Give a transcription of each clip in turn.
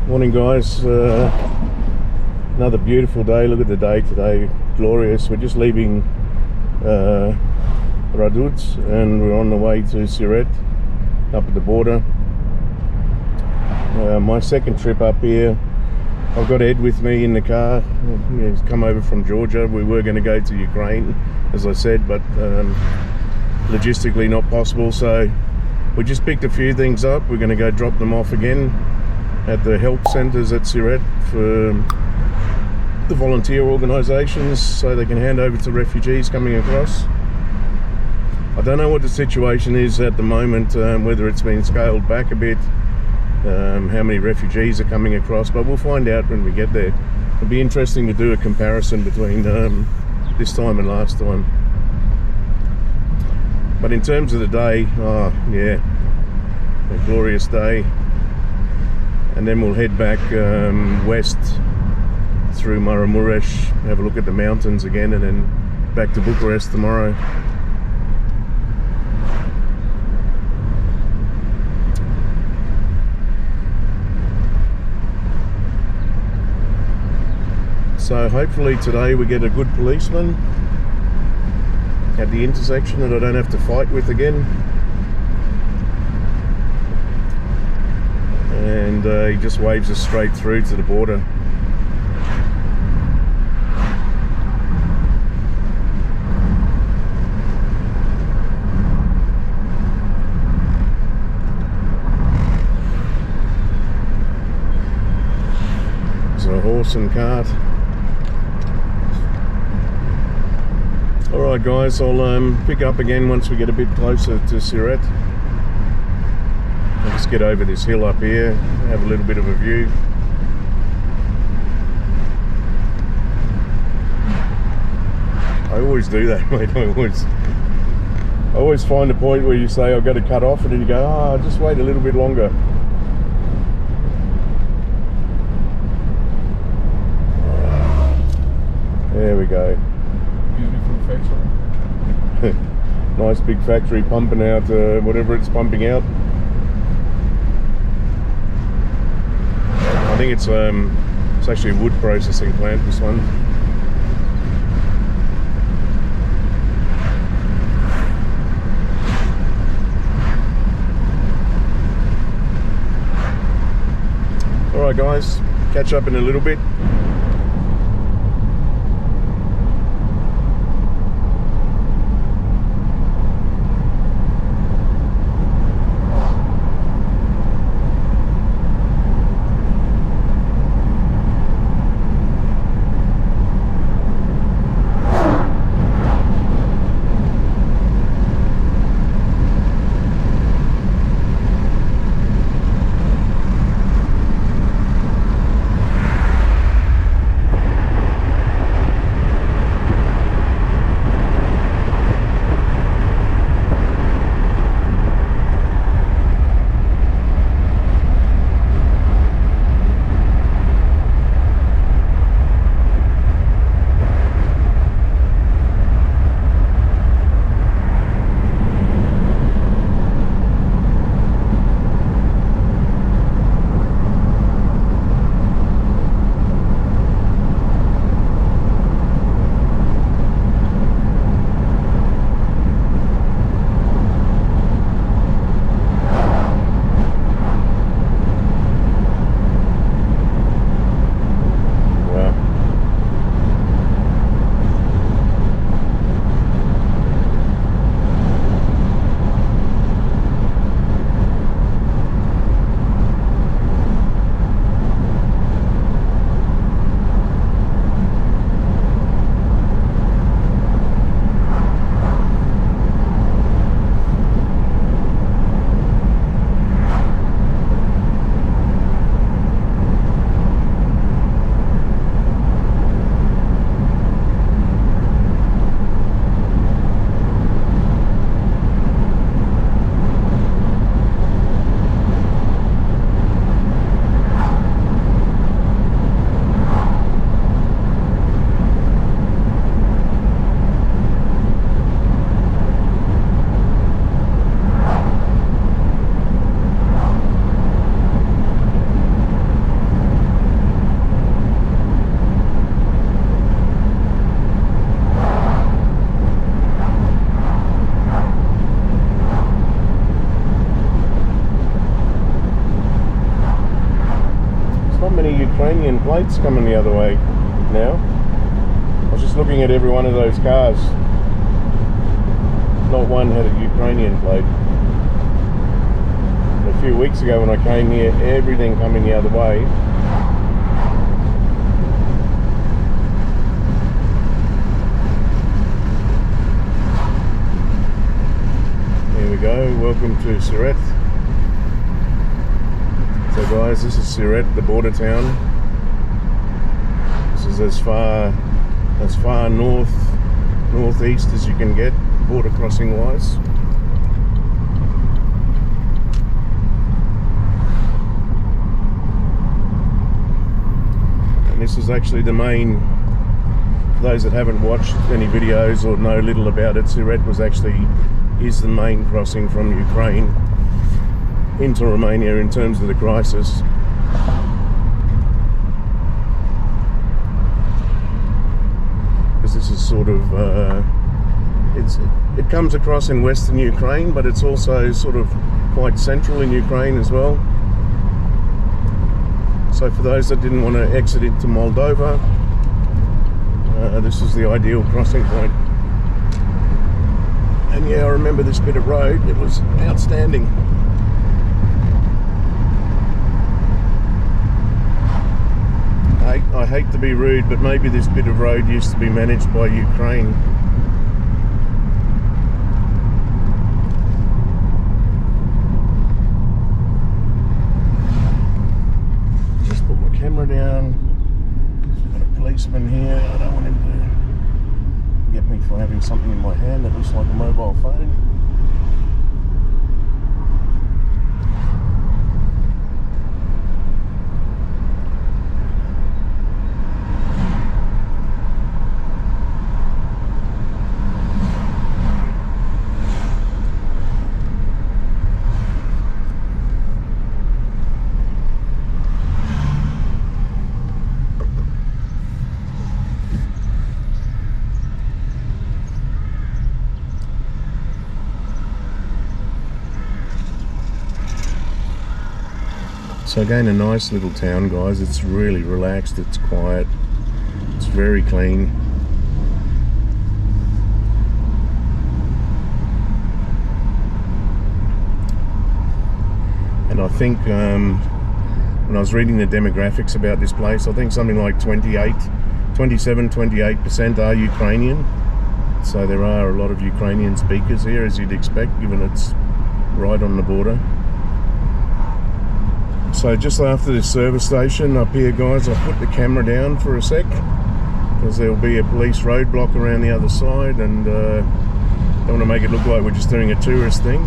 Morning guys, another beautiful day. Look at the day today, glorious. We're just leaving Raduz and we're on the way to Siret, up at the border. My second trip up here. I've got Ed with me in the car. He's come over from Georgia. We were going to go to Ukraine, as I said, but logistically not possible, so we just picked a few things up. We're going to go drop them off again at the help centres at Siret for the volunteer organisations so they can hand over to refugees coming across. I don't know what the situation is at the moment, whether it's been scaled back a bit, how many refugees are coming across, but we'll find out when we get there. It'll be interesting to do a comparison between this time and last time. But in terms of the day, a glorious day. And then we'll head back west through Maramuresh, have a look at the mountains again, and then back to Bucharest tomorrow. So hopefully today we get a good policeman at the intersection that I don't have to fight with again. And he just waves us straight through to the border. There's a horse and cart. Alright guys, I'll pick up again once we get a bit closer to Siret. I'll just get over this hill up here, have a little bit of a view. I always do that, mate. I always find a point where you say I've got to cut off, and then you go, just wait a little bit longer. There we go. Beautiful factory. Nice big factory pumping out whatever it's pumping out. I think it's actually a wood processing plant, this one. Alright guys, catch up in a little bit. Ukrainian plates coming the other way now. I was just looking at every one of those cars. Not one had a Ukrainian plate. A few weeks ago when I came here, everything coming the other way. Here we go, welcome to Siret. So guys, this is Siret, the border town. This is as far northeast as you can get, border crossing wise. And this is actually the main, for those that haven't watched any videos or know little about it, Siret is the main crossing from Ukraine into Romania in terms of the crisis. Because this is sort of it comes across in western Ukraine, but it's also sort of quite central in Ukraine as well. So for those that didn't want to exit into Moldova, this is the ideal crossing point. And yeah, I remember this bit of road, it was outstanding. I hate to be rude, but maybe this bit of road used to be managed by Ukraine. Just put my camera down. Got a policeman here. I don't want him to get me for having something in my hand that looks like a mobile phone. So again, a nice little town, guys. It's really relaxed, it's quiet, it's very clean. And I think when I was reading the demographics about this place, I think something like 27-28% are Ukrainian. So there are a lot of Ukrainian speakers here, as you'd expect, given it's right on the border. So just after this service station up here, guys, I'll put the camera down for a sec because there'll be a police roadblock around the other side, and don't want to make it look like we're just doing a tourist thing.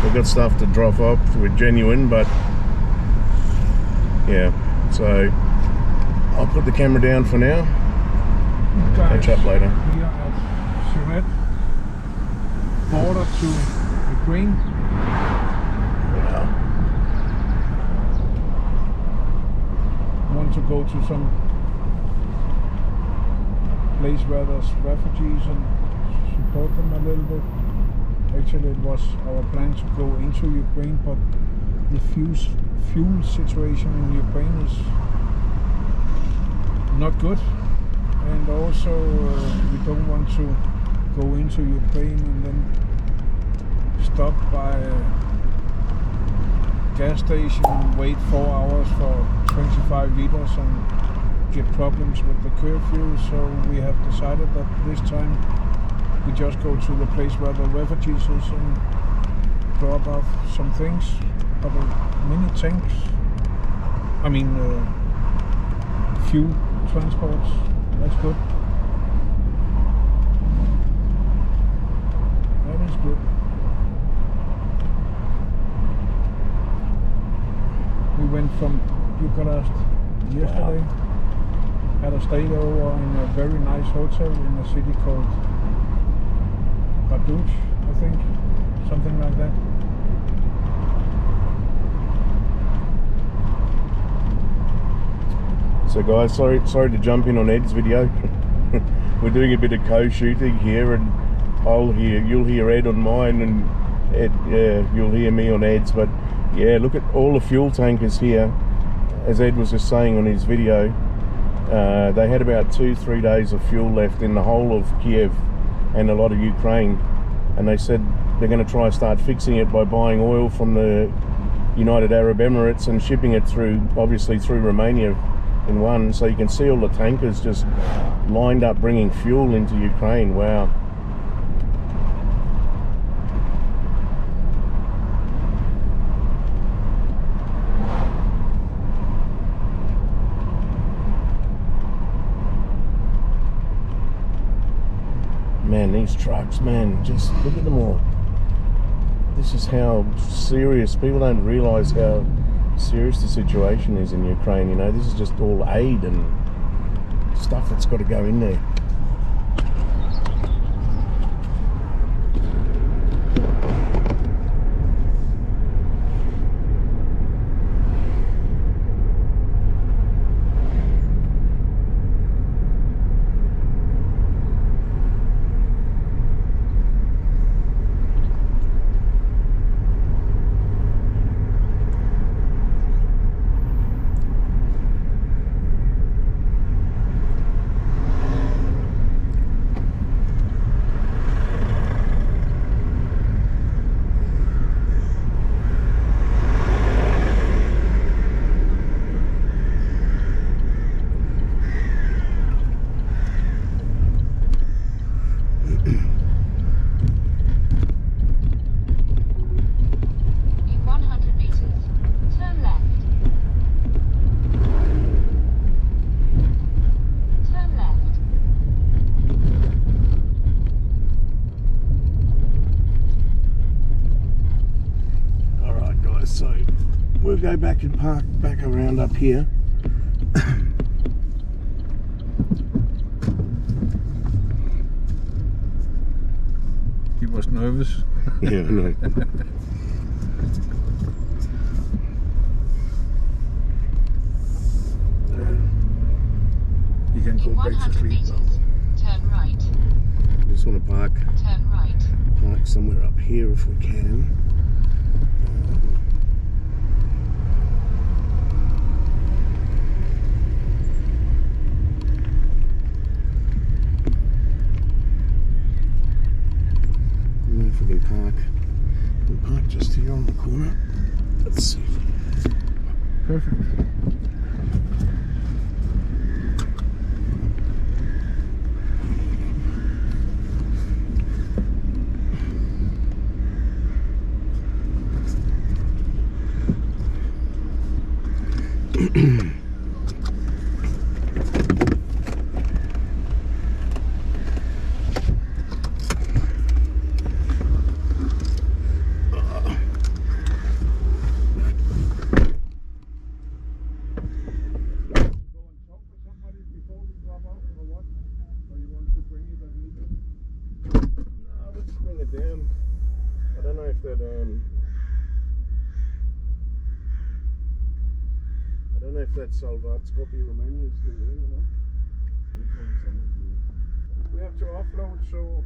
We've got stuff to drop off, we're genuine, but yeah, so I'll put the camera down for now. Guys, catch up later. We are at Siret, border to Ukraine. Want to go to some place where there's refugees and support them a little bit. Actually, it was our plan to go into Ukraine, but the fuel situation in Ukraine is not good, and also we don't want to go into Ukraine and then stop by a gas station and wait 4 hours for 25 liters and get problems with the curfew. So we have decided that this time we just go to the place where the refugees is and drop off some things, couple mini tanks, I mean fuel transports. That's good. That is good. We went from Bucharest yesterday, had a stay over in a very nice hotel in a city called Bucharest, I think, something like that. So guys, sorry to jump in on Ed's video. We're doing a bit of co-shooting here, and you'll hear Ed on mine, and Ed, you'll hear me on Ed's. But yeah, look at all the fuel tankers here. as Ed was just saying on his video, they had about 2-3 days of fuel left in the whole of Kyiv and a lot of Ukraine, and they said they're going to try and start fixing it by buying oil from the United Arab Emirates and shipping it through, obviously through Romania in one. So you can see all the tankers just lined up bringing fuel into Ukraine. Wow. Man, these trucks, man, just look at them all. This is how serious, people don't realise how serious the situation is in Ukraine, you know. This is just all aid and stuff that's got to go in there. So we'll go back and park back around up here. He was nervous. Yeah, I know. You can go back to sleep. Turn right. I just want to Turn right. park somewhere up here if we can. If we can park just here on the corner. Let's see. Perfect. Down. I don't know if that Salvati Copiii Romania is still there, you know. We have to offload, so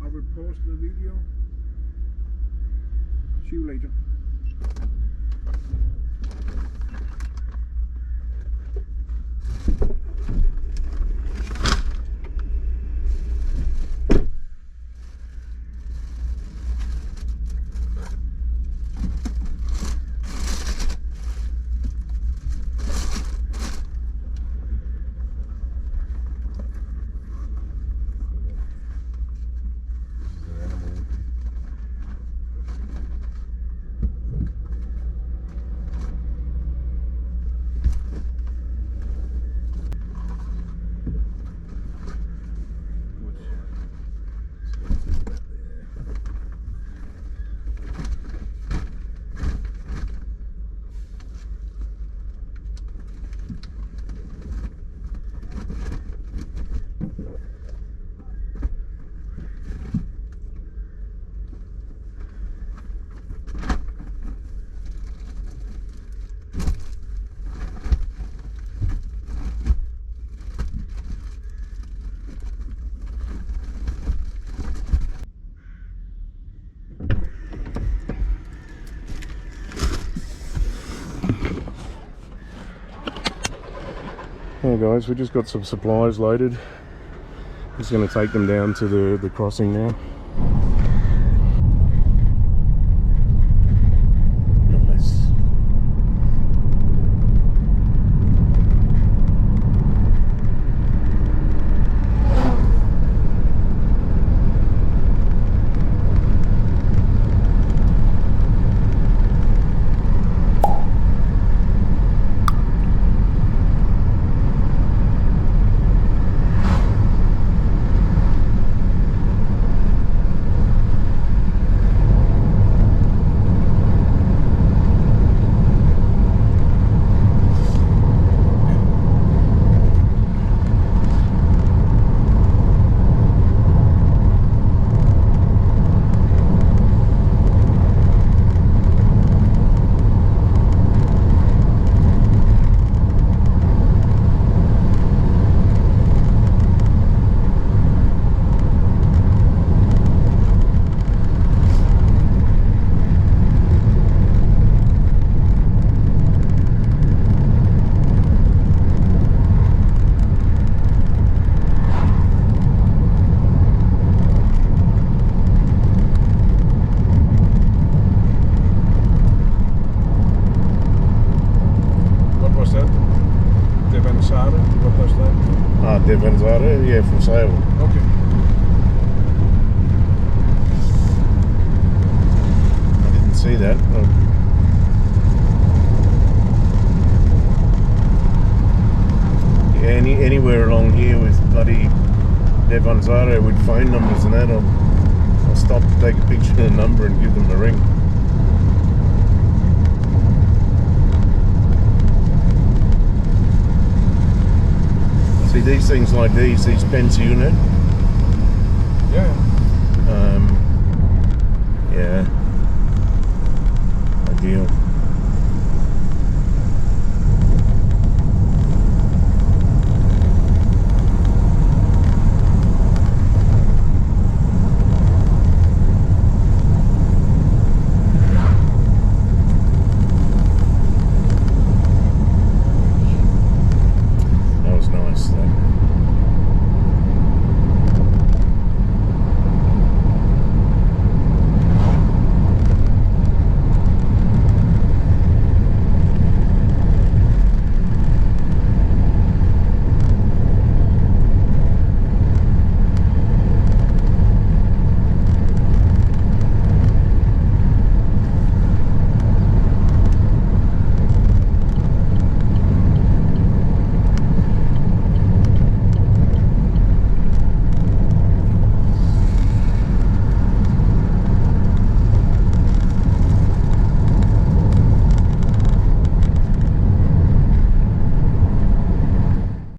I will post the video. See you later. Hey guys, we just got some supplies loaded. Just going to take them down to the crossing now. Nice. Devonzara, yeah, for sale. Okay. I didn't see that. Yeah, anywhere along here with bloody Devonzara with phone numbers and that, I'll stop to take a picture of the number and give them a ring. See, these things like these pensiunit. Yeah.